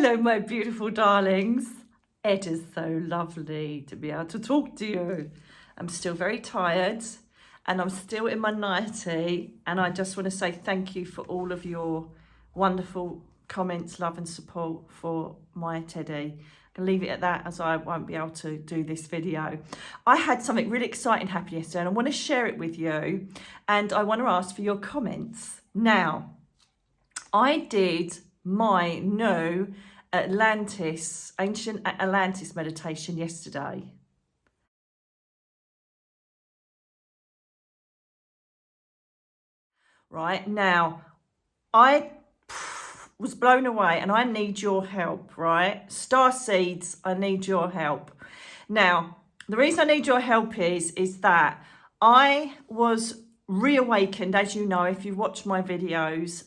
Hello, my beautiful darlings. It is so lovely to be able to talk to you. I'm still very tired and I'm still in my nightie, and I just want to say thank you for all of your wonderful comments, love and support for my Teddy. I'll leave it at that, as I won't be able to do this video. I had something really exciting happen yesterday and I want to share it with you, and I want to ask for your comments. Now, I did my new ancient Atlantis meditation yesterday. Right, now, I was blown away and I need your help, right? Star seeds, I need your help. Now, the reason I need your help is that I was reawakened, as you know, if you've watched my videos,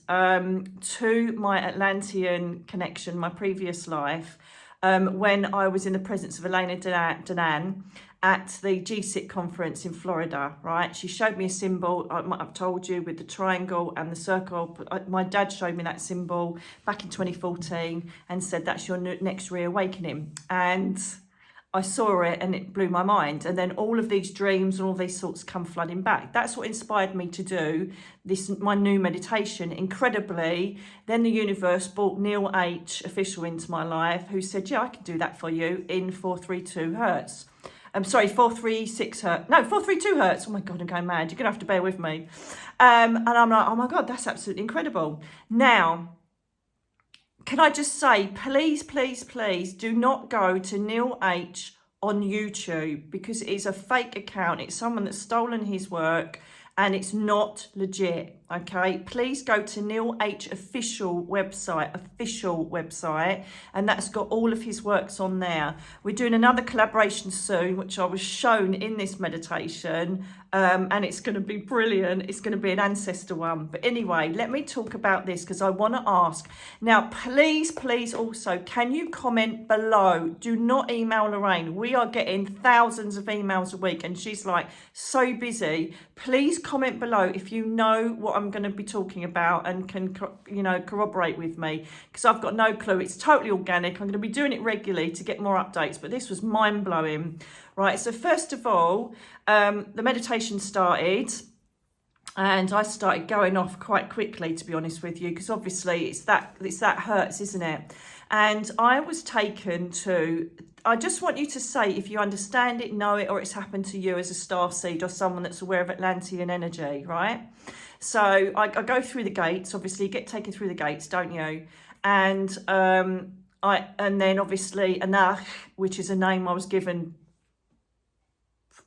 to my Atlantean connection, my previous life, when I was in the presence of Elena Danan at the GSIT conference in Florida, right? She showed me a symbol, I've told you, with the triangle and the circle. My dad showed me that symbol back in 2014 and said, that's your next reawakening. And I saw it and it blew my mind. And then all of these dreams and all these thoughts come flooding back. That's what inspired me to do this, my new meditation. Incredibly, then the universe brought Neil H. Official into my life, who said, yeah, I can do that for you in 432 hertz. I'm sorry, 436 hertz. No, 432 hertz. Oh my God, I'm going mad. You're going to have to bear with me. And I'm like, oh my God, that's absolutely incredible. Now, can I just say, please, please, please do not go to Neil H on YouTube, because it is a fake account. It's someone that's stolen his work and it's not legit, okay? Please go to Neil H official website, and that's got all of his works on there. We're doing another collaboration soon, which I was shown in this meditation, and it's going to be brilliant. It's going to be an ancestor one. But anyway, let me talk about this, because I want to ask. Now, please, please also, can you comment below? Do not email Lorraine. We are getting thousands of emails a week and she's like so busy. Please comment below if you know what I'm going to be talking about and can, you know, corroborate with me, because I've got no clue. It's totally organic. I'm going to be doing it regularly to get more updates, but this was mind-blowing. Right, so first of all, the meditation started and I started going off quite quickly, to be honest with you, because obviously it's that hertz, isn't it? And I was taken to, I just want you to say if you understand it, know it, or it's happened to you as a starseed or someone that's aware of Atlantean energy, right? So I go through the gates. Obviously you get taken through the gates, don't you? And and then obviously Anach, which is a name I was given,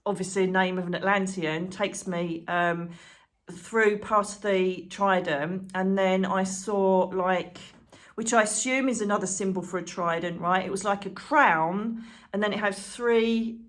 obviously a name of an Atlantean, takes me through past the trident, and then I saw, like, which I assume is another symbol for a trident, right? It was like a crown, and then it had three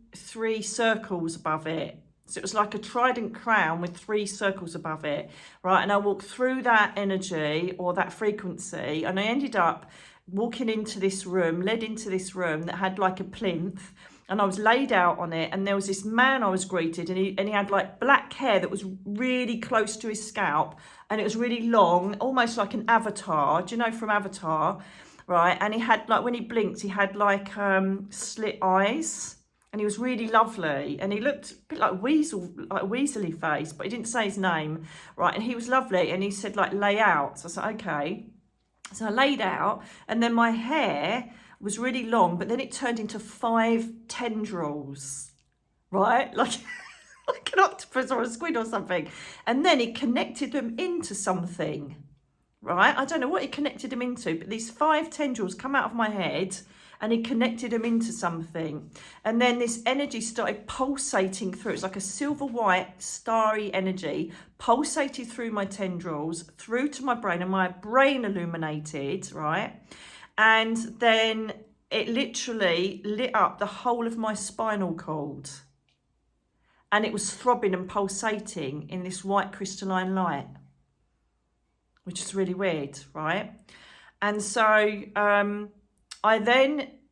circles above it. So it was like a trident crown with 3 circles above it, right? And I walked through that energy or that frequency, and I ended up walking into this room, led into this room that had like a plinth, and I was laid out on it, and there was this man I was greeted, and he had like black hair that was really close to his scalp, and it was really long, almost like an avatar. Do you know from Avatar, right? And he had, like, when he blinked, he had like slit eyes, and he was really lovely, and he looked a bit like Weasley face, but he didn't say his name, right? And he was lovely, and he said, like, lay out. So I said, okay. So I laid out, and then my hair was really long, but then it turned into 5 tendrils, right? Like an octopus or a squid or something. And then it connected them into something, right? I don't know what it connected them into, but these 5 tendrils come out of my head and it connected them into something. And then this energy started pulsating through. It's like a silver white starry energy pulsated through my tendrils, through to my brain, and my brain illuminated, right? And then it literally lit up the whole of my spinal cord. And it was throbbing and pulsating in this white crystalline light, which is really weird, right? And so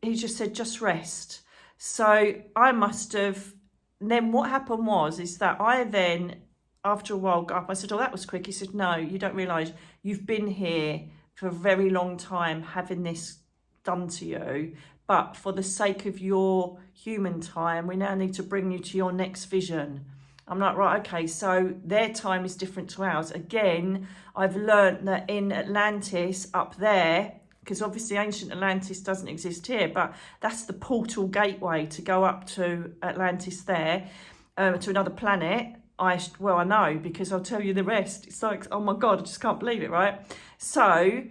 he just said, just rest. So I must have, then what happened is that I then, after a while, got up. I said, oh, that was quick. He said, no, you don't realise you've been here for a very long time having this done to you, but for the sake of your human time, we now need to bring you to your next vision. I'm like, right, okay, so their time is different to ours. Again, I've learned that in Atlantis up there, because obviously ancient Atlantis doesn't exist here, but that's the portal gateway to go up to Atlantis there, to another planet. I know, because I'll tell you the rest. It's like, oh my God, I just can't believe it, right? So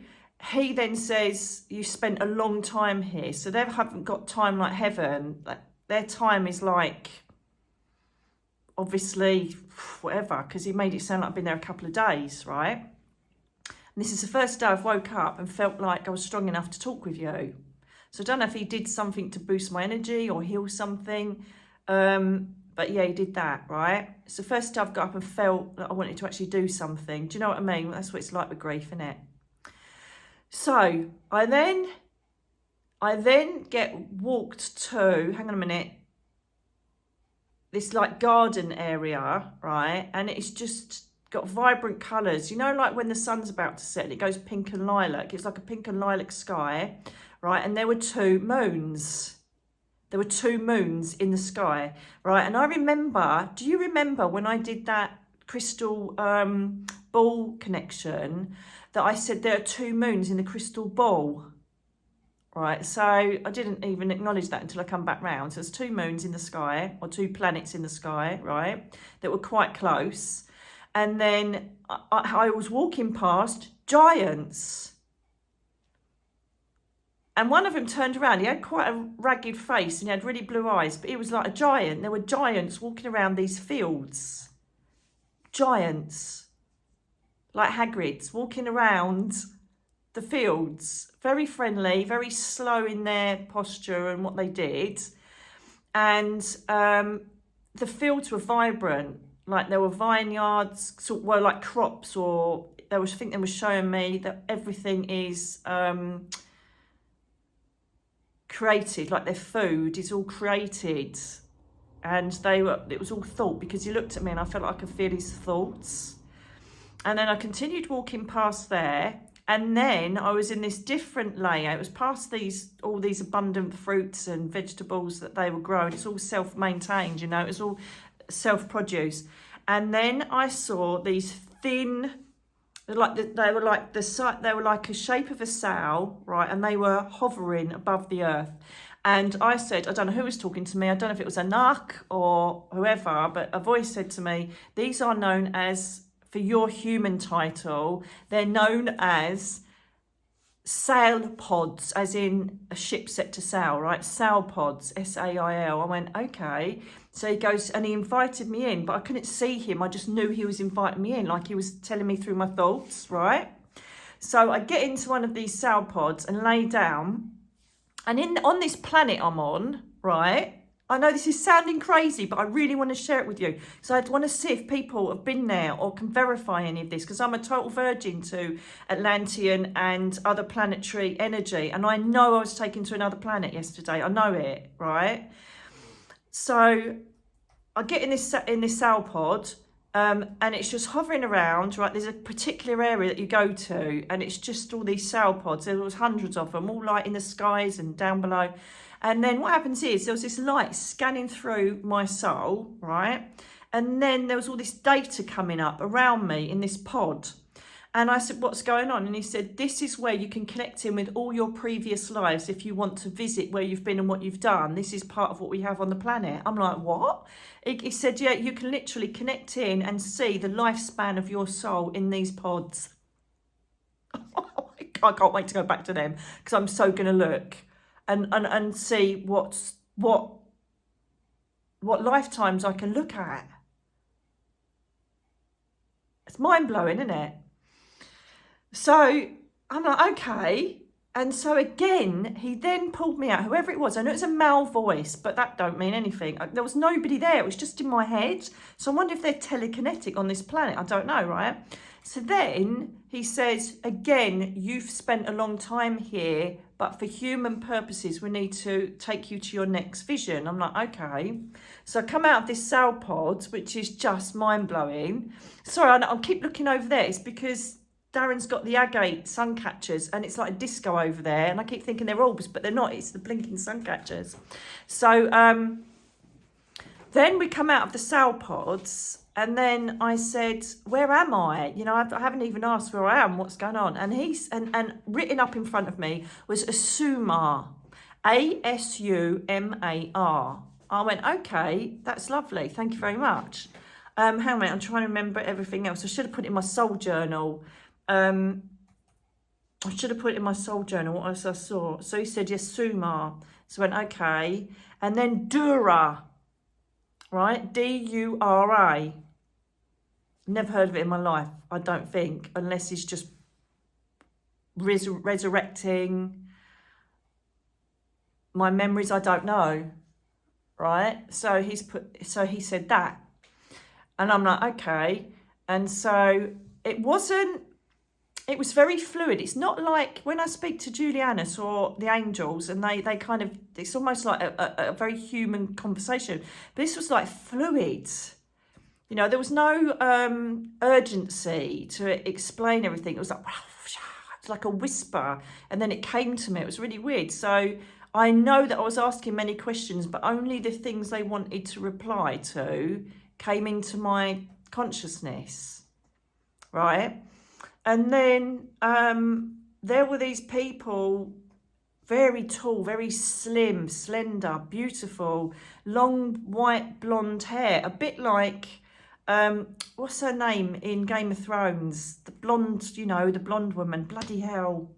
he then says, you spent a long time here. So they haven't got time like heaven. Their time is like, obviously, whatever, because he made it sound like I've been there a couple of days, right? And this is the first day I've woke up and felt like I was strong enough to talk with you. So I don't know if he did something to boost my energy or heal something. But yeah, he did that, right? It's the first day I've got up and felt that I wanted to actually do something. Do you know what I mean? That's what it's like with grief, isn't it? So I then get walked to, hang on a minute, this like garden area, right? And it's just got vibrant colours. You know, like when the sun's about to set and it goes pink and lilac. It's like a pink and lilac sky, right? And there were two moons. There were two moons in the sky, right? And I remember, do you remember when I did that crystal ball connection, that I said there are two moons in the crystal ball, right? So I didn't even acknowledge that until I come back round. So there's two moons in the sky, or two planets in the sky, right? That were quite close. And then I was walking past giants. And one of them turned around. He had quite a ragged face and he had really blue eyes, but he was like a giant. There were giants walking around these fields. Giants. Like Hagrids, walking around the fields. Very friendly, very slow in their posture and what they did. And the fields were vibrant. Like there were vineyards, sort of, well, like crops, or I think they were showing me that everything is created, like their food is all created, and it was all thought, because he looked at me and I felt like I could feel his thoughts. And then I continued walking past there, and then I was in this different layer. It was past all these abundant fruits and vegetables that they were growing. It's all self-maintained, you know, it's all self-produce. And then I saw these thin, they were like a shape of a sail, right? And they were hovering above the earth. And I said, I don't know who was talking to me. I don't know if it was Anak or whoever, but a voice said to me, these are known as, for your human title, they're known as sail pods, as in a ship set to sail, right? Sail pods, S-A-I-L. I went, okay. So he goes, and he invited me in, but I couldn't see him. I just knew he was inviting me in, like he was telling me through my thoughts, right? So I get into one of these sail pods and lay down. And on this planet I'm on, right? I know this is sounding crazy, but I really want to share it with you. So I want to see if people have been there or can verify any of this, because I'm a total virgin to Atlantean and other planetary energy. And I know I was taken to another planet yesterday. I know it, right? So I get in this sail pod, and it's just hovering around, right? There's a particular area that you go to, and it's just all these sail pods. There was hundreds of them, all like in the skies and down below. And then what happens is there was this light scanning through my soul, right? And then there was all this data coming up around me in this pod. And I said, what's going on? And he said, this is where you can connect in with all your previous lives if you want to visit where you've been and what you've done. This is part of what we have on the planet. I'm like, what? He said, yeah, you can literally connect in and see the lifespan of your soul in these pods. I can't wait to go back to them, because I'm so going to look and see what lifetimes I can look at. It's mind-blowing, isn't it? So I'm like, okay. And so again, he then pulled me out, whoever it was. I know it's a male voice, but that don't mean anything. There was nobody there. It was just in my head. So I wonder if they're telekinetic on this planet. I don't know, right? So then he says, again, you've spent a long time here, but for human purposes, we need to take you to your next vision. I'm like, okay. So I come out of this sail pod, which is just mind-blowing. Sorry, I'll keep looking over there. It's because Darren's got the agate sun catchers, and it's like a disco over there, and I keep thinking they're orbs, but they're not. It's the blinking sun catchers. So then we come out of the sow pods, and then I said, where am I? You know, I haven't even asked where I am, what's going on. And and written up in front of me was Asumar, Asumar. I went, okay, that's lovely. Thank you very much. Hang on a minute, I'm trying to remember everything else. I should have put it in my soul journal. I should have put it in my soul journal, what else I saw. So he said, yes, Sumar. So I went, okay. And then Dura, right? D-U-R-A. Never heard of it in my life, I don't think, unless he's just resurrecting my memories, I don't know, right? So he said that. And I'm like, okay. And so it was very fluid. It's not like when I speak to Julianus or the angels, and they kind of, it's almost like a very human conversation. But this was like fluid. You know, there was no urgency to explain everything. It was like, it's like a whisper. And then it came to me. It was really weird. So I know that I was asking many questions, but only the things they wanted to reply to came into my consciousness, right? And then there were these people, very tall, very slim, slender, beautiful, long white blonde hair, a bit like, what's her name in Game of Thrones? The blonde, you know, the blonde woman, bloody hell.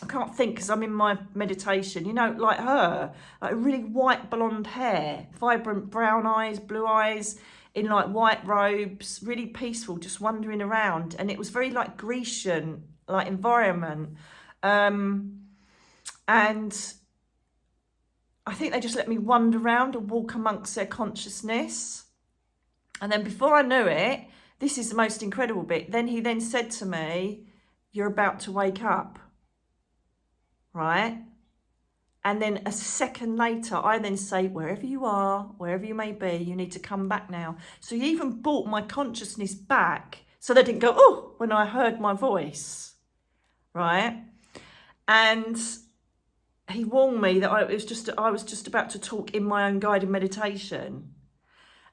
I can't think because I'm in my meditation, you know, like her, like really white blonde hair, vibrant brown eyes, blue eyes, in like white robes, really peaceful, just wandering around. And it was very like Grecian, like environment. And I think they just let me wander around and walk amongst their consciousness. And then before I knew it, this is the most incredible bit. Then he then said to me, you're about to wake up, right? And then a second later, I then say, wherever you are, wherever you may be, you need to come back now. So he even brought my consciousness back so they didn't go, oh, when I heard my voice, right? And he warned me that I was just about to talk in my own guided meditation.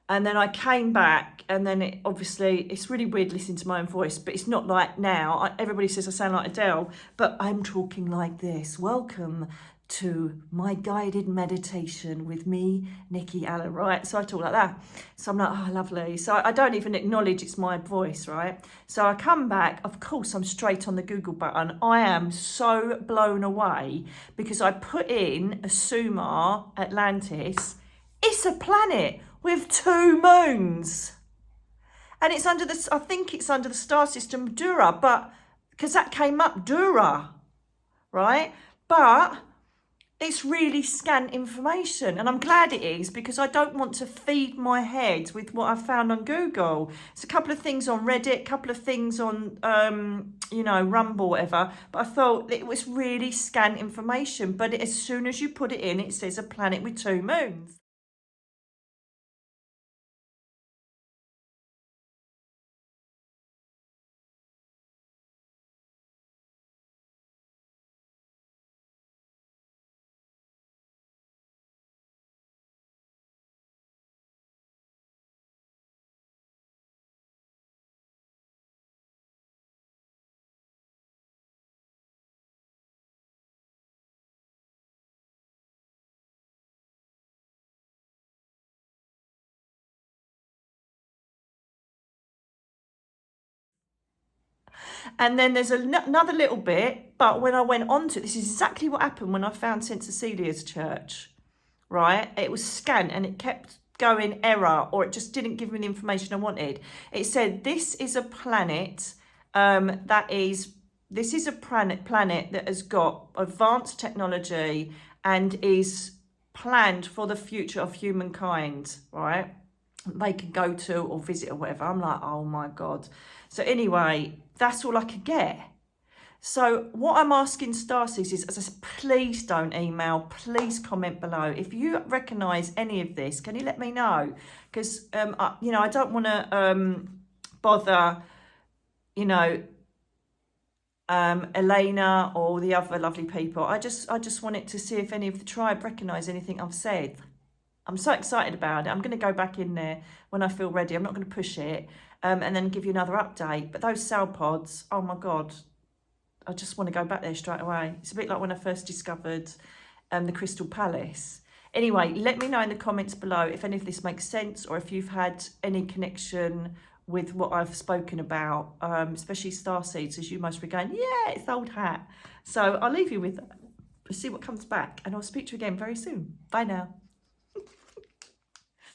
And then I came back, and then it's really weird listening to my own voice, but it's not like now. Everybody says I sound like Adele, but I'm talking like this. Welcome to my guided meditation with me, Nicky Alan, right? So I talk like that. So I'm like, oh, lovely. So I don't even acknowledge it's my voice, right? So I come back. Of course, I'm straight on the Google button. I am so blown away because I put in Asumar, Atlantis. It's a planet with 2 moons. And it's under the, I think it's under the star system Dura, but because that came up, Dura, right? But it's really scant information, and I'm glad it is because I don't want to feed my head with what I found on Google. It's a couple of things on Reddit, a couple of things on, you know, Rumble, whatever, but I thought it was really scant information. But as soon as you put it in, it says a planet with 2 moons. And then there's another little bit, but when I went on to, this is exactly what happened when I found St. Cecilia's Church, right? It was scant and it kept going error, or it just didn't give me the information I wanted. It said, this is a planet this is a planet that has got advanced technology and is planned for the future of humankind, right? They can go to or visit or whatever. I'm like, oh my God. So anyway, that's all I could get. So what I'm asking Starseeds is, as I said, please don't email, please comment below. If you recognise any of this, can you let me know? Because, you know, I don't want to bother, you know, Elena or the other lovely people. I just wanted to see if any of the tribe recognise anything I've said. I'm so excited about it. I'm going to go back in there when I feel ready. I'm not going to push it, and then give you another update. But those cell pods, oh my God, I just want to go back there straight away. It's a bit like when I first discovered the Crystal Palace. Anyway, let me know in the comments below if any of this makes sense, or if you've had any connection with what I've spoken about, especially starseeds, as you must be going, yeah, it's the old hat. So I'll leave you with that. See what comes back, and I'll speak to you again very soon. Bye now.